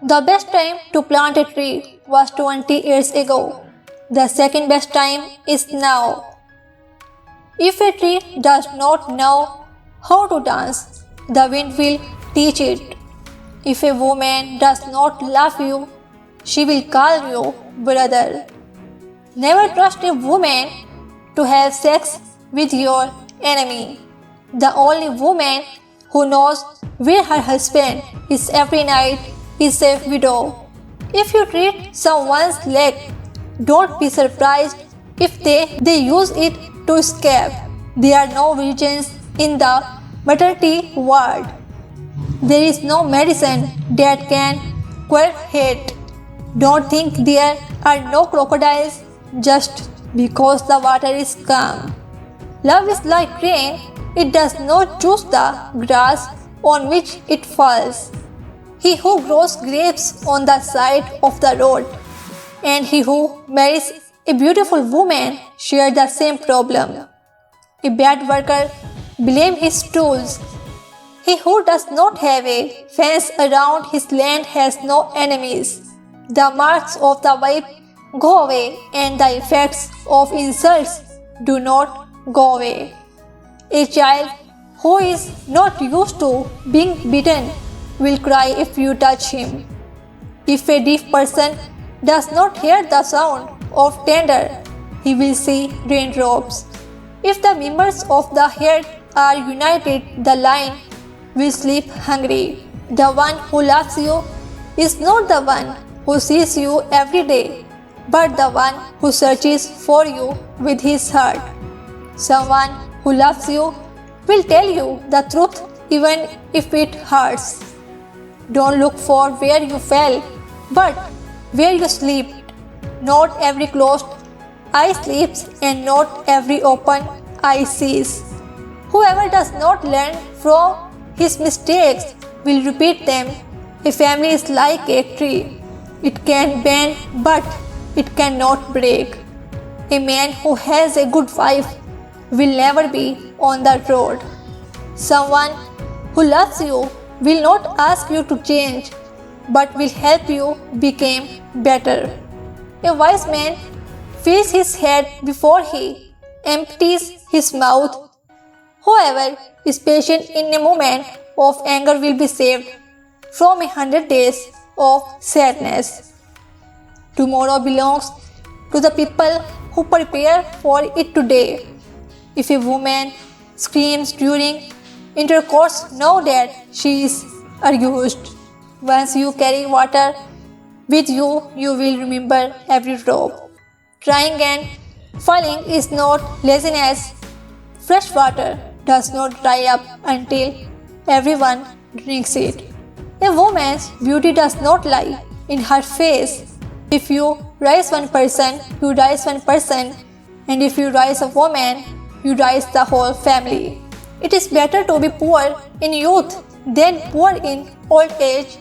The best time to plant a tree was 20 years ago. The second best time is now. If a tree does not know how to dance, the wind will teach it. If a woman does not love you, she will call you brother. Never trust a woman to have sex with your enemy. The only woman who knows where her husband is every night is a widow. If you treat someone's leg, don't be surprised if they use it to escape. There are no virgins in the maternity ward. There is no medicine that can cure hate. Don't think there are no crocodiles just because the water is calm. Love is like rain, it does not choose the grass on which it falls. He who grows grapes on the side of the road and he who marries a beautiful woman share the same problem. A bad worker blames his tools. He who does not have a fence around his land has no enemies. The marks of the wipe go away and the effects of insults do not go away. A child who is not used to being beaten will cry if you touch him. If a deaf person does not hear the sound of thunder, he will see raindrops. If the members of the herd are united, the lion will sleep hungry. The one who loves you is not the one who sees you every day, but the one who searches for you with his heart. Someone who loves you will tell you the truth even if it hurts. Don't look for where you fell, but where you sleep. Not every closed eye sleeps and not every open eye sees. Whoever does not learn from his mistakes will repeat them. A family is like a tree. It can bend, but it cannot break. A man who has a good wife will never be on the road. Someone who loves you will not ask you to change, but will help you become better. A wise man fills his head before he empties his mouth. Whoever is patient in a moment of anger will be saved from 100 days of sadness. Tomorrow belongs to the people who prepare for it today. If a woman screams during intercourse, know that she is abused. Once you carry water with you, you will remember every drop. Trying and falling is not laziness. Fresh water does not dry up until everyone drinks it. A woman's beauty does not lie in her face. If you rise one person, you rise one person, and if you rise a woman, you rise the whole family. It is better to be poor in youth than poor in old age.